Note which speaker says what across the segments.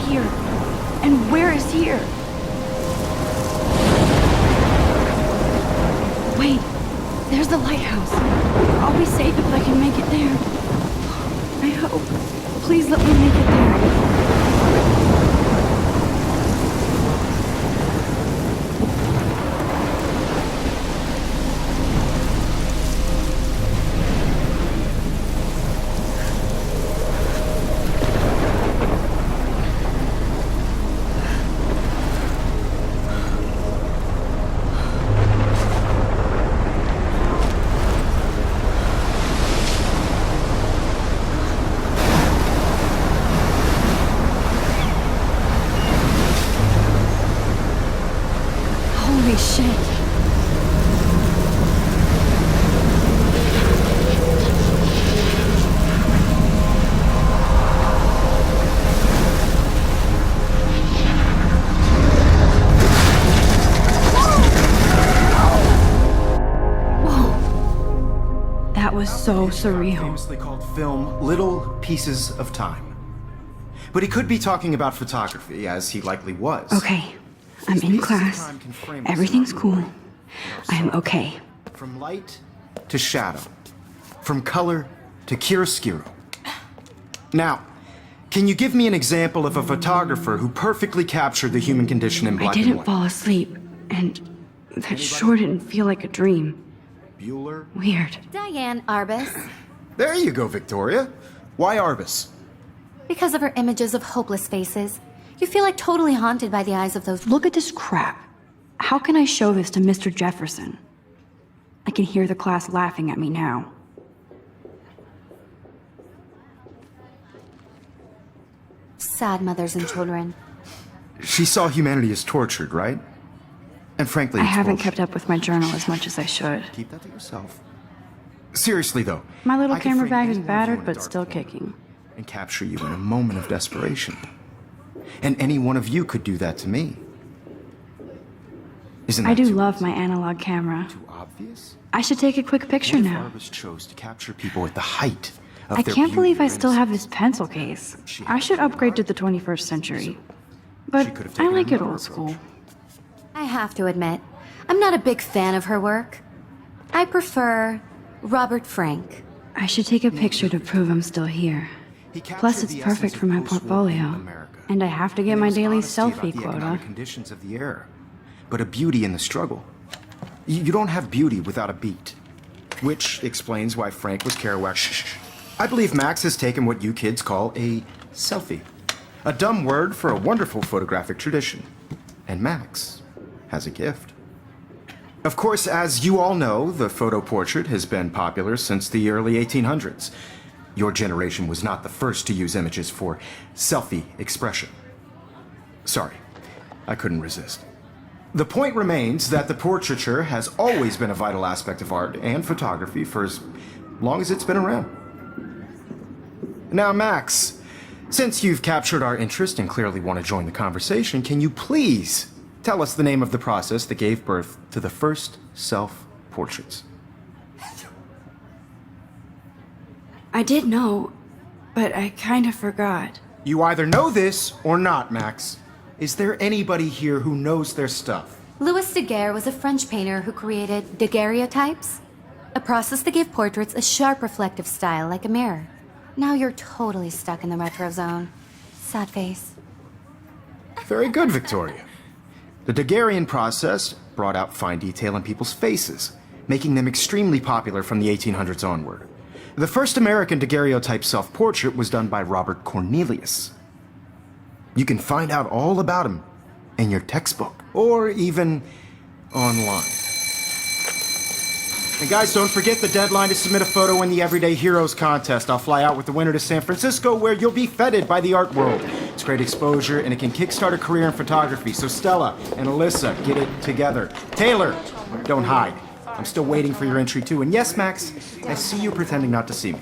Speaker 1: here? And where is here? Wait, there's the lighthouse. I'll be safe if I can make it there. I hope. Please let me make it there. So surreal.
Speaker 2: Famously called film Little Pieces of Time. But he could be talking about photography, as he likely was.
Speaker 1: Okay, I'm in class. Everything's cool. I'm okay.
Speaker 2: From light to shadow. From color to chiaroscuro. Now, can you give me an example of a photographer who perfectly captured the human condition in black and white?
Speaker 1: I didn't fall asleep, and that sure didn't feel like a dream.
Speaker 2: Bueller?
Speaker 1: Weird.
Speaker 3: Diane Arbus.
Speaker 2: There you go, Victoria. Why Arbus?
Speaker 3: Because of her images of hopeless faces. You feel like totally haunted by the eyes of those...
Speaker 1: Look at this crap. How can I show this to Mr. Jefferson? I can hear the class laughing at me now.
Speaker 3: Sad mothers and children.
Speaker 2: She saw humanity as tortured, right? And frankly,
Speaker 1: I
Speaker 2: it's
Speaker 1: haven't
Speaker 2: bullshit.
Speaker 1: kept up with my journal as much as I should.
Speaker 2: Keep that to yourself. Seriously, though.
Speaker 1: My little
Speaker 2: I could
Speaker 1: camera
Speaker 2: frame
Speaker 1: bag
Speaker 2: any
Speaker 1: is
Speaker 2: one of you
Speaker 1: battered,
Speaker 2: in a
Speaker 1: but
Speaker 2: dark
Speaker 1: still
Speaker 2: corner
Speaker 1: kicking.
Speaker 2: and capture you in a moment of desperation. And any one of you could do that to me. Isn't that
Speaker 1: I do
Speaker 2: too
Speaker 1: love
Speaker 2: easy?
Speaker 1: my analog camera.
Speaker 2: Too obvious?
Speaker 1: I should take a quick picture
Speaker 2: What if
Speaker 1: now.
Speaker 2: Arbus chose to capture people at the height of
Speaker 1: I
Speaker 2: their
Speaker 1: can't believe
Speaker 2: beauty
Speaker 1: I
Speaker 2: or
Speaker 1: still have
Speaker 2: innocence?
Speaker 1: this pencil case. I should upgrade to the 21st century. But
Speaker 2: could have
Speaker 1: I
Speaker 2: taken
Speaker 1: like it
Speaker 2: another
Speaker 1: old school.
Speaker 3: I have to admit, I'm not a big fan of her work. I prefer Robert Frank.
Speaker 1: I should take a picture to prove I'm still here.
Speaker 2: He captured
Speaker 1: Plus, it's
Speaker 2: the
Speaker 1: perfect
Speaker 2: essence
Speaker 1: for
Speaker 2: of
Speaker 1: my
Speaker 2: post-war
Speaker 1: portfolio.
Speaker 2: America.
Speaker 1: And I have to get
Speaker 2: And
Speaker 1: my
Speaker 2: it was
Speaker 1: daily
Speaker 2: honesty about
Speaker 1: selfie
Speaker 2: the
Speaker 1: quota.
Speaker 2: economic conditions of the era, but a beauty in the struggle. You don't have beauty without a beat, which explains why Frank was Kerouac. Shh. I believe Max has taken what you kids call a selfie, a dumb word for a wonderful photographic tradition, and Max has a gift. Of course, as you all know, the photo portrait has been popular since the early 1800s. Your generation was not the first to use images for selfie expression. Sorry, I couldn't resist. The point remains that the portraiture has always been a vital aspect of art and photography for as long as it's been around. Now, Max, since you've captured our interest and clearly want to join the conversation, can you please tell us the name of the process that gave birth to the first self-portraits?
Speaker 1: I did know, but I kind of forgot.
Speaker 2: You either know this or not, Max. Is there anybody here who knows their stuff?
Speaker 3: Louis Daguerre was a French painter who created daguerreotypes, a process that gave portraits a sharp reflective style like a mirror. Now you're totally stuck in the retro zone. Sad face.
Speaker 2: Very good, Victoria. The Daguerrean process brought out fine detail in people's faces, making them extremely popular from the 1800s onward. The first American daguerreotype self-portrait was done by Robert Cornelius. You can find out all about him in your textbook, or even online. And guys, don't forget the deadline to submit a photo in the Everyday Heroes contest. I'll fly out with the winner to San Francisco, where you'll be feted by the art world. It's great exposure, and it can kickstart a career in photography. So Stella and Alyssa, get it together. Taylor, don't hide. I'm still waiting for your entry too. And yes, Max, I see you pretending not to see me.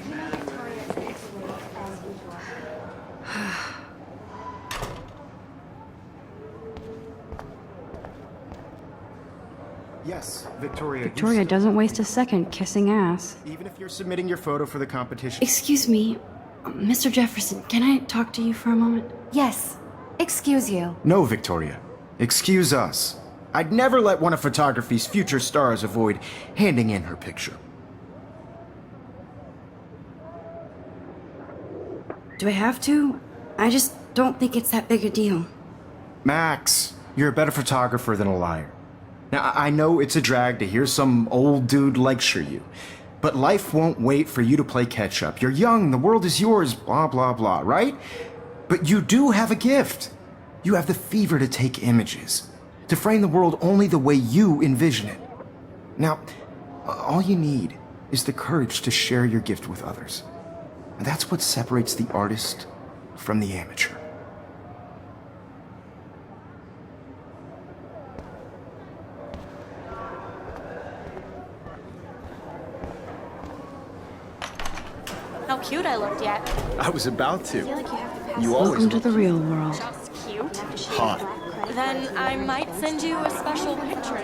Speaker 2: Yes, Victoria.
Speaker 1: Victoria doesn't waste a second kissing ass.
Speaker 2: Even if you're submitting your photo for the competition.
Speaker 1: Excuse me, Mr. Jefferson, can I talk to you for a moment?
Speaker 3: Yes. Excuse you.
Speaker 2: No, Victoria. Excuse us. I'd never let one of photography's future stars avoid handing in her picture.
Speaker 1: Do I have to? I just don't think it's that big a deal.
Speaker 2: Max, you're a better photographer than a liar. Now, I know it's a drag to hear some old dude lecture you, but life won't wait for you to play catch-up. You're young, the world is yours, blah, blah, blah, right? But you do have a gift. You have the fever to take images, to frame the world only the way you envision it. Now, all you need is the courage to share your gift with others. And that's what separates the artist from the amateur.
Speaker 4: How cute I looked yet.
Speaker 2: I was about to.
Speaker 4: I feel like you have to pass.
Speaker 2: You always
Speaker 1: Welcome to the real world.
Speaker 4: Just cute.
Speaker 2: hot.
Speaker 4: Then I might send you a special picture.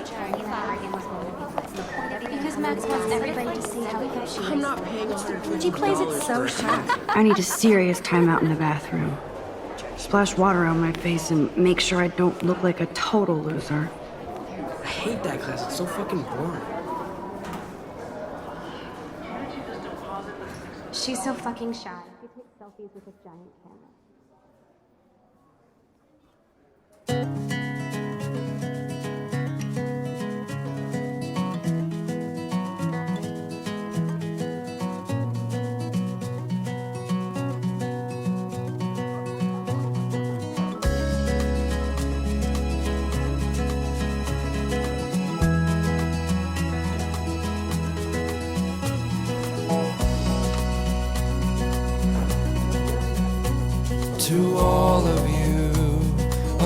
Speaker 3: Because Max wants everybody to see how hip she is.
Speaker 4: I'm not paying $150.
Speaker 3: She plays it so sharp.
Speaker 1: I need a serious timeout in the bathroom. Splash water on my face and make sure I don't look like a total loser.
Speaker 5: I hate that class. It's so fucking boring.
Speaker 3: She's so fucking shy. She takes selfies with a giant camera.
Speaker 6: To all of you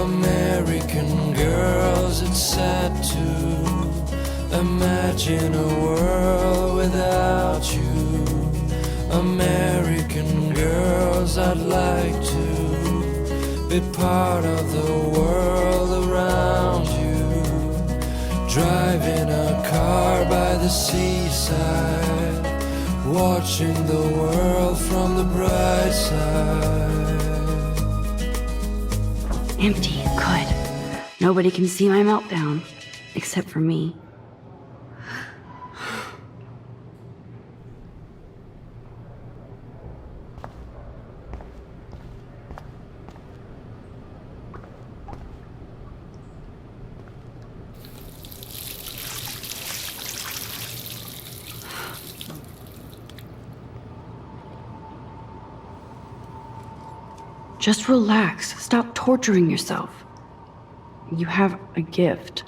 Speaker 6: American girls, it's sad to imagine a world without you. American girls, I'd like to be part of the world around you. Driving a car by the seaside, watching the world from the bright side.
Speaker 1: Empty. Good. Nobody can see my meltdown. Except for me. Just relax. Stop torturing yourself. You have a gift.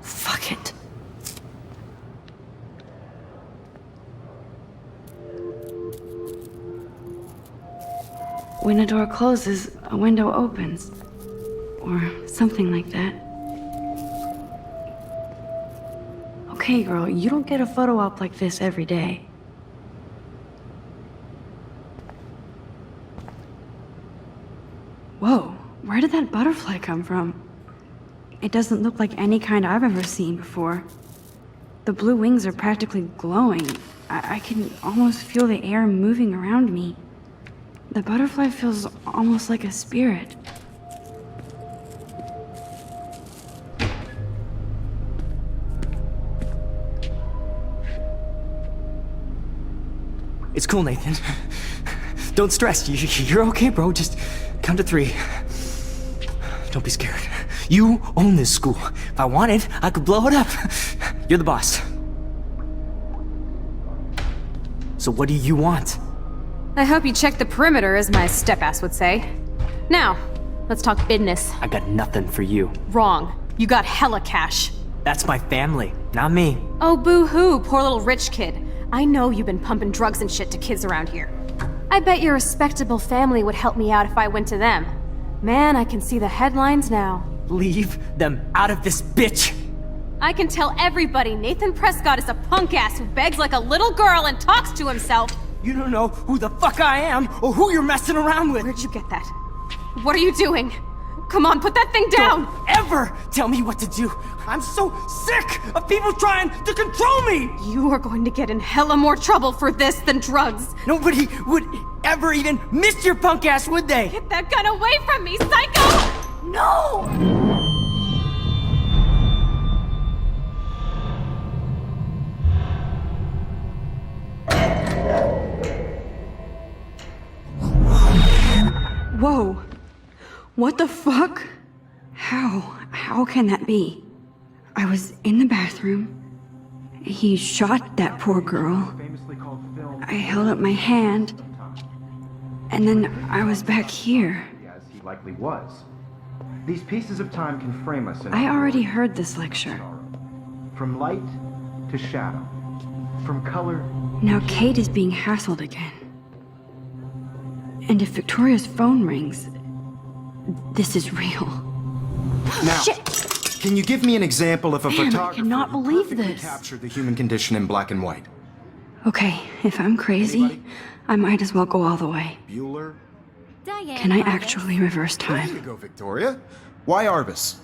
Speaker 1: Fuck it. When a door closes, a window opens. Or something like that. Okay, girl, you don't get a photo op like this every day. Whoa, where did that butterfly come from? It doesn't look like any kind I've ever seen before. The blue wings are practically glowing. I can almost feel the air moving around me. The butterfly feels almost like a spirit.
Speaker 5: It's cool, Nathan. Don't stress. You're okay, bro. Just count to 3. Don't be scared. You own this school. If I wanted, I could blow it up. You're the boss. So what do you want?
Speaker 7: I hope you checked the perimeter, as my step-ass would say. Now, let's talk business.
Speaker 5: I got nothing for you.
Speaker 7: Wrong. You got hella cash.
Speaker 5: That's my family, not me.
Speaker 7: Oh, boo-hoo, poor little rich kid. I know you've been pumping drugs and shit to kids around here. I bet your respectable family would help me out if I went to them. Man, I can see the headlines now.
Speaker 5: Leave them out of this bitch!
Speaker 7: I can tell everybody Nathan Prescott is a punk ass who begs like a little girl and talks to himself.
Speaker 5: You don't know who the fuck I am or who you're messing around with.
Speaker 7: Where'd you get that? What are you doing? Come on, put that thing down!
Speaker 5: Don't ever tell me what to do. I'm so sick of people trying to control me.
Speaker 7: You are going to get in hella more trouble for this than drugs.
Speaker 5: Nobody would ever even miss your punk ass, would they?
Speaker 7: Get that gun away from me, psycho! No!
Speaker 1: Whoa. What the fuck? How can that be? I was in the bathroom. He shot that poor girl. I held up my hand. And then I was back here.
Speaker 2: As he likely was. These pieces of time can frame us in
Speaker 1: I already heard this lecture.
Speaker 2: from light to shadow, from color.
Speaker 1: Now Kate is being hassled again. And if Victoria's phone rings, this is real.
Speaker 2: Now, can you give me an example of a
Speaker 1: Damn, I
Speaker 2: photographer
Speaker 1: cannot
Speaker 2: who
Speaker 1: believe
Speaker 2: perfectly
Speaker 1: this.
Speaker 2: captured the human condition in black and white?
Speaker 1: Okay, if I'm crazy,
Speaker 2: Anybody?
Speaker 1: I might as well go all the way.
Speaker 2: Bueller?
Speaker 3: Diane
Speaker 1: Can I
Speaker 3: Arbus.
Speaker 1: actually reverse
Speaker 2: There you
Speaker 1: time?
Speaker 2: go, Victoria. Why Arbus?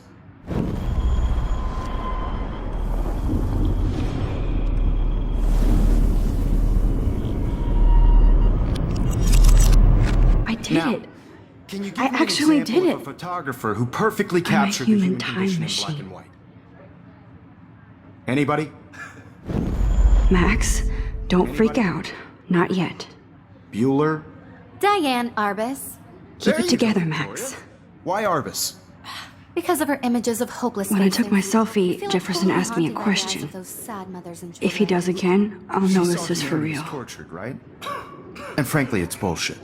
Speaker 1: I did
Speaker 2: Now,
Speaker 1: it.
Speaker 2: can you give
Speaker 1: I
Speaker 2: me
Speaker 1: actually
Speaker 2: an example
Speaker 1: did
Speaker 2: of
Speaker 1: it.
Speaker 2: a photographer who perfectly
Speaker 1: I'm a
Speaker 2: captured the
Speaker 1: human
Speaker 2: human
Speaker 1: time
Speaker 2: condition in
Speaker 1: machine.
Speaker 2: black and white? Anybody?
Speaker 1: Max, don't freak
Speaker 2: Anybody?
Speaker 1: out. Not yet.
Speaker 2: Bueller?
Speaker 3: Diane Arbus.
Speaker 1: Keep
Speaker 2: There
Speaker 1: it
Speaker 2: you
Speaker 1: together,
Speaker 2: go,
Speaker 1: Max.
Speaker 2: Victoria. Why Arbus?
Speaker 3: Because of her images of hopeless
Speaker 1: When I took my
Speaker 3: faces, I
Speaker 1: selfie,
Speaker 3: feel
Speaker 1: Jefferson
Speaker 3: totally
Speaker 1: asked me a
Speaker 3: haunted by the eyes
Speaker 1: question.
Speaker 3: of those sad mothers and
Speaker 1: If he
Speaker 3: children.
Speaker 1: does again, I'll know
Speaker 2: She
Speaker 1: this
Speaker 2: saw
Speaker 1: is
Speaker 2: the
Speaker 1: for
Speaker 2: enemies
Speaker 1: real.
Speaker 2: tortured, right? And frankly, it's bullshit.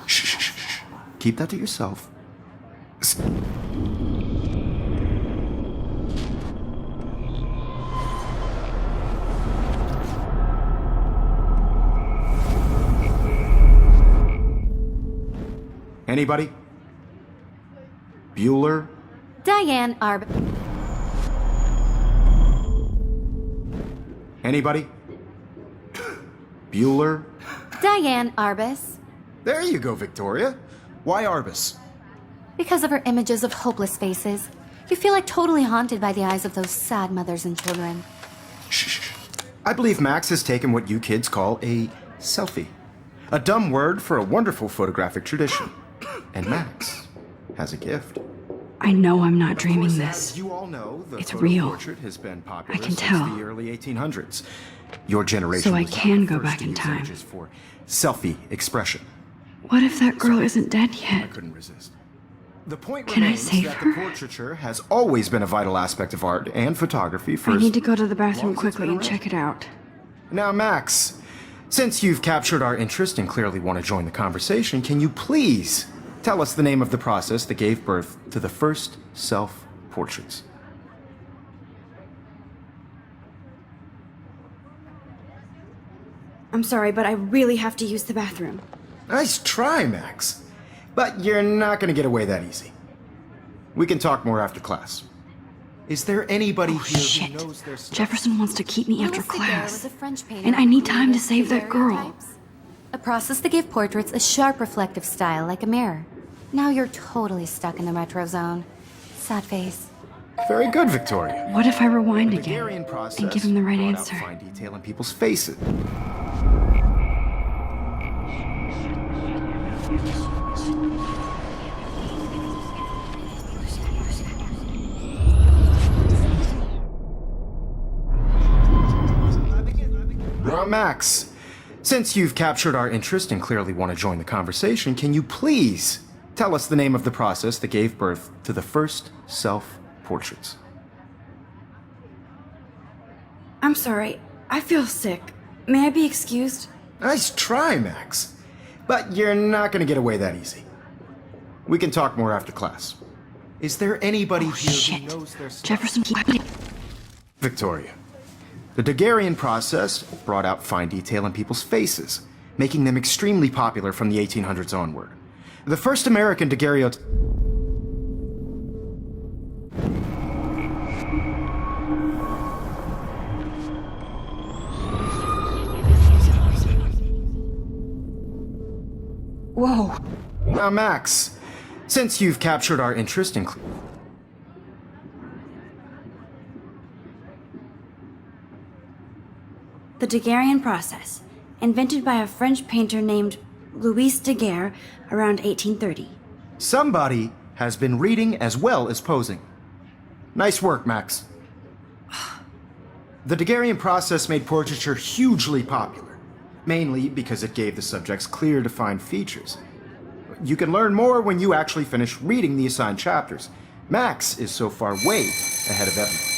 Speaker 2: Shh, shh, shh, shh. Keep that to yourself. Anybody? Bueller?
Speaker 3: Diane Arbus.
Speaker 2: Anybody? Bueller?
Speaker 3: Diane Arbus.
Speaker 2: There you go, Victoria. Why Arbus?
Speaker 3: Because of her images of hopeless faces, you feel like totally haunted by the eyes of those sad mothers and children.
Speaker 2: Shh, shh, shh. I believe Max has taken what you kids call a selfie. A dumb word for a wonderful photographic tradition. And Max has a gift.
Speaker 1: I know I'm not
Speaker 2: Of
Speaker 1: dreaming
Speaker 2: course,
Speaker 1: this.
Speaker 2: as you all know, the
Speaker 1: It's
Speaker 2: photo
Speaker 1: real.
Speaker 2: portrait has been popular
Speaker 1: I can
Speaker 2: since
Speaker 1: tell.
Speaker 2: the early 1800s. Your generation
Speaker 1: So I
Speaker 2: was not
Speaker 1: can
Speaker 2: the
Speaker 1: go
Speaker 2: first
Speaker 1: back
Speaker 2: to
Speaker 1: in
Speaker 2: use
Speaker 1: time.
Speaker 2: images for selfie expression.
Speaker 1: What if that girl isn't dead
Speaker 2: I
Speaker 1: yet?
Speaker 2: couldn't resist. The point
Speaker 1: Can I
Speaker 2: remains
Speaker 1: save
Speaker 2: that
Speaker 1: her?
Speaker 2: the portraiture has always been a vital aspect of art and photography for
Speaker 1: I
Speaker 2: as
Speaker 1: need to go to the
Speaker 2: long
Speaker 1: bathroom
Speaker 2: as it's
Speaker 1: quickly
Speaker 2: been
Speaker 1: and
Speaker 2: around.
Speaker 1: check it out.
Speaker 2: Now, Max, since you've captured our interest and clearly want to join the conversation, can you please tell us the name of the process that gave birth to the first self-portraits?
Speaker 1: I'm sorry, but I really have to use the bathroom.
Speaker 2: Nice try, Max. But you're not going to get away that easy. We can talk more after class. Is there anybody
Speaker 1: Oh,
Speaker 2: here
Speaker 1: shit.
Speaker 2: who knows their stuff?
Speaker 1: Jefferson wants to keep me after
Speaker 3: Louis Daguerre
Speaker 1: class.
Speaker 3: was a French painter
Speaker 1: And I
Speaker 3: who
Speaker 1: need time to
Speaker 3: created
Speaker 1: save that girl.
Speaker 3: daguerreotypes, a process that gave portraits a sharp reflective style like a mirror. Now you're totally stuck in the retro zone. Sad face.
Speaker 2: Very good, Victoria.
Speaker 1: What if I rewind
Speaker 2: The
Speaker 1: again
Speaker 2: Daguerrean process
Speaker 1: and give him the right
Speaker 2: brought out
Speaker 1: answer?
Speaker 2: fine detail in people's faces. Now, Max, since you've captured our interest and clearly want to join the conversation, can you please tell us the name of the process that gave birth to the first self-portraits?
Speaker 1: I'm sorry. I feel sick. May I be excused?
Speaker 2: Nice try, Max. But you're not going to get away that easy. We can talk more after class. Is there anybody
Speaker 1: Oh,
Speaker 2: here
Speaker 1: shit.
Speaker 2: who knows their stuff?
Speaker 1: Jefferson.
Speaker 2: Victoria. The Daguerrean process brought out fine detail in people's faces, making them extremely popular from the 1800s onward. The first American daguerreotype...
Speaker 1: Whoa.
Speaker 2: Now, Max, Since you've captured our interest in...
Speaker 1: The Daguerrean process, invented by a French painter named Louis Daguerre around 1830.
Speaker 2: Somebody has been reading as well as posing. Nice work, Max. The Daguerrean process made portraiture hugely popular, mainly because it gave the subjects clear, defined features. You can learn more when you actually finish reading the assigned chapters. Max is so far way ahead of everyone.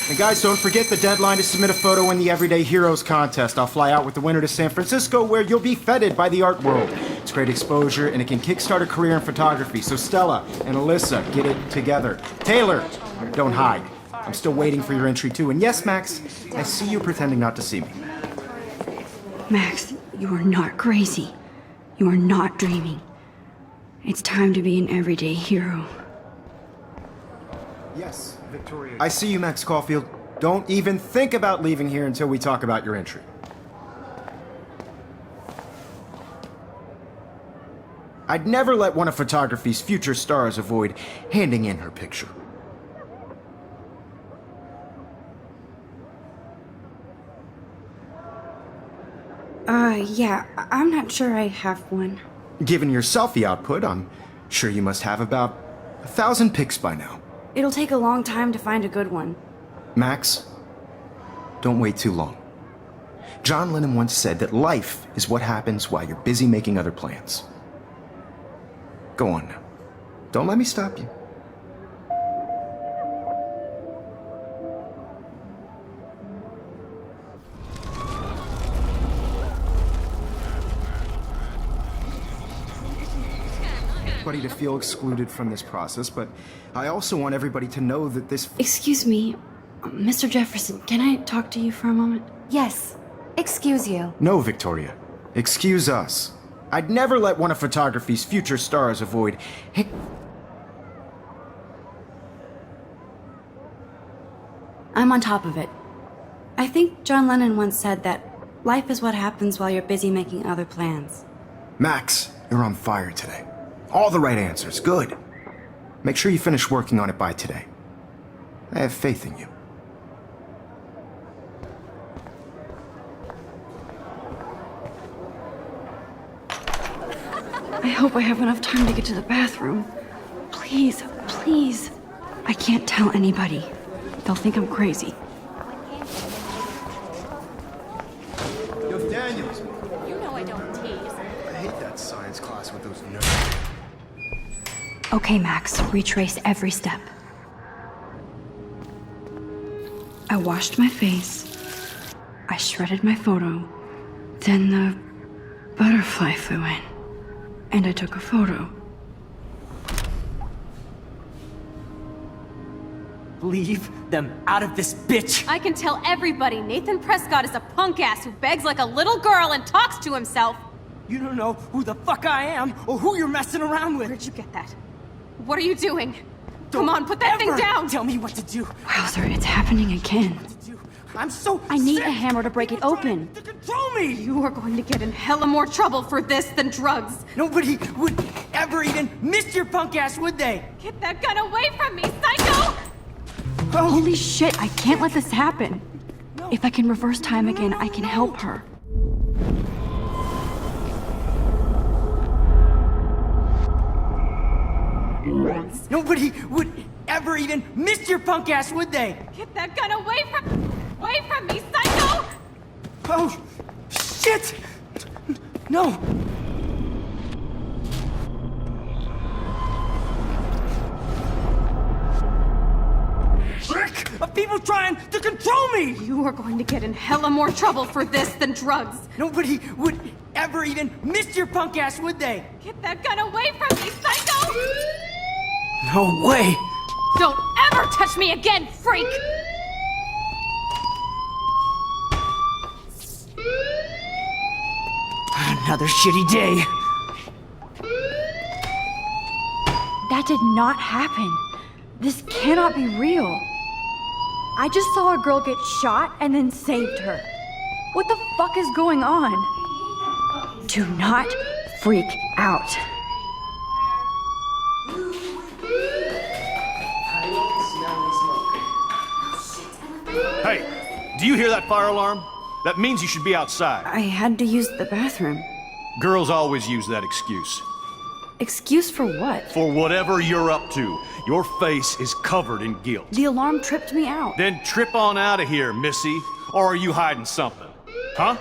Speaker 2: And guys, don't forget the deadline to submit a photo in the Everyday Heroes contest. I'll fly out with the winner to San Francisco, where you'll be feted by the art world. It's great exposure, and it can kickstart a career in photography. So Stella and Alyssa, get it together. Taylor, don't hide. I'm still waiting for your entry too. And yes, Max, I see you pretending not to see me.
Speaker 1: Max, you are not crazy. You are not dreaming. It's time to be an everyday hero.
Speaker 2: Yes, Victoria. I see you, Max Caulfield. Don't even think about leaving here until we talk about your entry. I'd never let one of photography's future stars avoid handing in her picture.
Speaker 1: Yeah, I'm not sure I have one.
Speaker 2: Given your selfie output, I'm sure you must have about 1,000 pics by now.
Speaker 1: It'll take a long time to find a good one.
Speaker 2: Max, don't wait too long. John Lennon once said that life is what happens while you're busy making other plans. Go on now. Don't let me stop you. To feel excluded from this process, but I also want everybody to know that this...
Speaker 1: Excuse me, Mr. Jefferson, can I talk to you for a moment?
Speaker 3: Yes. Excuse you.
Speaker 2: No, Victoria. Excuse us. I'd never let one of photography's future stars avoid...
Speaker 1: I'm on top of it. I think John Lennon once said that life is what happens while you're busy making other plans.
Speaker 2: Max, you're on fire today. All the right answers. Good. Make sure you finish working on it by today. I have faith in you.
Speaker 1: I hope I have enough time to get to the bathroom. Please, please. I can't tell anybody. They'll think I'm crazy.
Speaker 2: Yo, Daniels.
Speaker 4: You know I don't tease.
Speaker 2: I hate that science class with those nerds.
Speaker 1: Okay, Max, retrace every step. I washed my face. I shredded my photo. Then the butterfly flew in. And I took a photo.
Speaker 5: Leave them out of this bitch!
Speaker 7: I can tell everybody Nathan Prescott is a punk ass who begs like a little girl and talks to himself.
Speaker 5: You don't know who the fuck I am or who you're messing around with.
Speaker 7: Where'd you get that? What are you doing? Come on, put that thing down!
Speaker 5: Tell me what to do.
Speaker 1: Wowzer, it's happening again.
Speaker 5: I'm so
Speaker 1: I need
Speaker 5: sick
Speaker 1: a hammer to break it
Speaker 5: of people
Speaker 1: open.
Speaker 5: trying to control me!
Speaker 7: You are going to get in hella more trouble for this than drugs.
Speaker 5: Nobody would ever even miss your punk ass, would they?
Speaker 7: Get that gun away from me, psycho!
Speaker 5: Oh,
Speaker 1: Holy shit, I can't let this happen. If I can reverse time again, I can help her.
Speaker 5: nobody would ever even miss your punk ass, would they?
Speaker 7: Get that gun away from me, psycho!
Speaker 5: Oh, shit! No! Frick! Of people trying to control me!
Speaker 7: You are going to get in hella more trouble for this than drugs.
Speaker 5: Nobody would ever even miss your punk ass, would they?
Speaker 7: Get that gun away from me, psycho!
Speaker 5: No way!
Speaker 7: Don't ever touch me again, freak!
Speaker 5: Another shitty day.
Speaker 1: That did not happen. This cannot be real. I just saw a girl get shot and then saved her. What the fuck is going on? Do not freak out.
Speaker 8: Hey, do you hear that fire alarm? That means you should be outside.
Speaker 1: I had to use the bathroom.
Speaker 8: Girls always use that excuse.
Speaker 1: Excuse for what?
Speaker 8: For whatever you're up to. Your face is covered in guilt.
Speaker 1: The alarm tripped me out.
Speaker 8: Then trip on out of here, Missy. Or are you hiding something? Huh?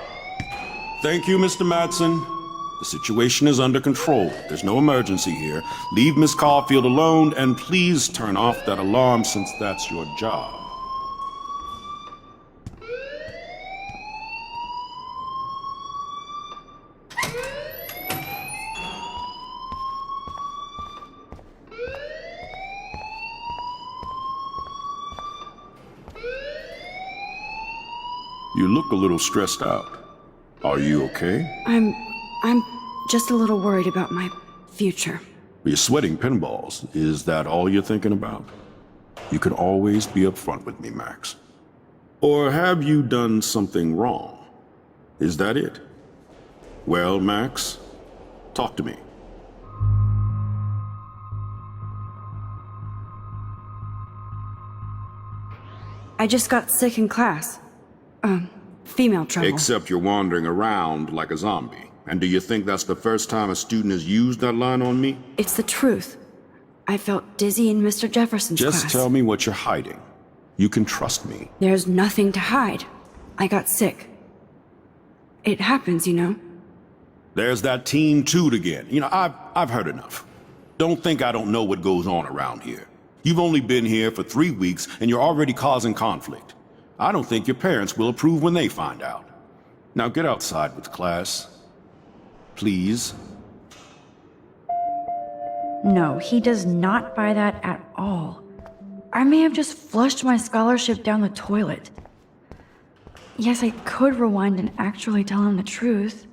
Speaker 9: Thank you, Mr. Madsen. The situation is under control. There's no emergency here. Leave Miss Caulfield alone, and please turn off that alarm since that's your job. You look a little stressed out. Are you okay?
Speaker 1: I'm just a little worried about my future.
Speaker 9: You're sweating pinballs. Is that all you're thinking about? You can always be upfront with me, Max. Or have you done something wrong? Is that it? Well, Max, talk to me.
Speaker 1: I just got sick in class. Female trouble.
Speaker 9: Except you're wandering around like a zombie. And do you think that's the first time a student has used that line on me?
Speaker 1: It's the truth. I felt dizzy in Mr. Jefferson's class.
Speaker 9: Just tell me what you're hiding. You can trust me.
Speaker 1: There's nothing to hide. I got sick. It happens, you know.
Speaker 9: There's that teen toot again. You know, I've heard enough. Don't think I don't know what goes on around here. You've only been here for 3 weeks and you're already causing conflict. I don't think your parents will approve when they find out. Now get outside with class. Please.
Speaker 1: No, he does not buy that at all. I may have just flushed my scholarship down the toilet. Yes, I could rewind and actually tell him the truth.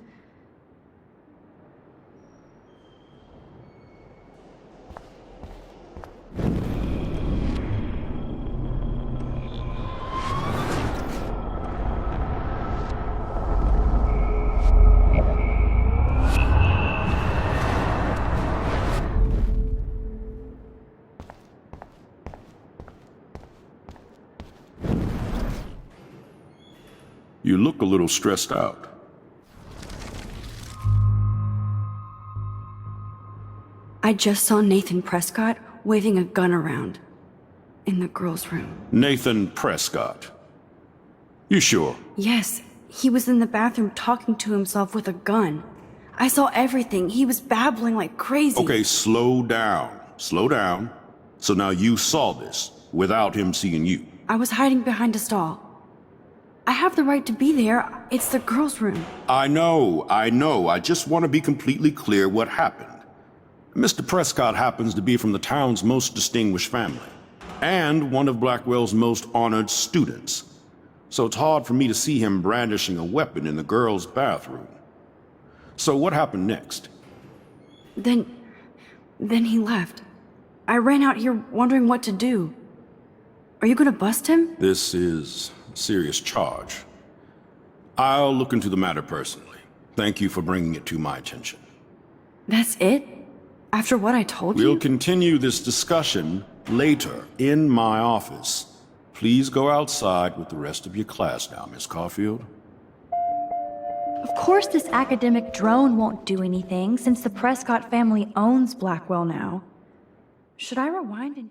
Speaker 9: You look a little stressed out.
Speaker 1: I just saw Nathan Prescott waving a gun around in the girls' room.
Speaker 9: Nathan Prescott. You sure?
Speaker 1: Yes, he was in the bathroom talking to himself with a gun. I saw everything. He was babbling like crazy.
Speaker 9: Okay, slow down. Slow down. So now you saw this without him seeing you.
Speaker 1: I was hiding behind a stall. I have the right to be there. It's the girls' room.
Speaker 9: I know. I just want to be completely clear what happened. Mr. Prescott happens to be from the town's most distinguished family, and one of Blackwell's most honored students. So it's hard for me to see him brandishing a weapon in the girls' bathroom. So what happened next?
Speaker 1: Then he left. I ran out here wondering what to do. Are you gonna bust him?
Speaker 9: This is a serious charge. I'll look into the matter personally. Thank you for bringing it to my attention.
Speaker 1: That's it? After what I told you?
Speaker 9: We'll continue this discussion later in my office. Please go outside with the rest of your class now, Miss Caulfield.
Speaker 10: Of course this academic drone won't do anything, since the Prescott family owns Blackwell now. Should I rewind and...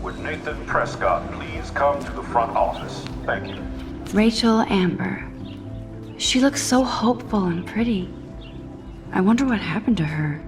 Speaker 9: Would Nathan Prescott please come to the front office? Thank you.
Speaker 1: Rachel Amber. She looks so hopeful and pretty. I wonder what happened to her.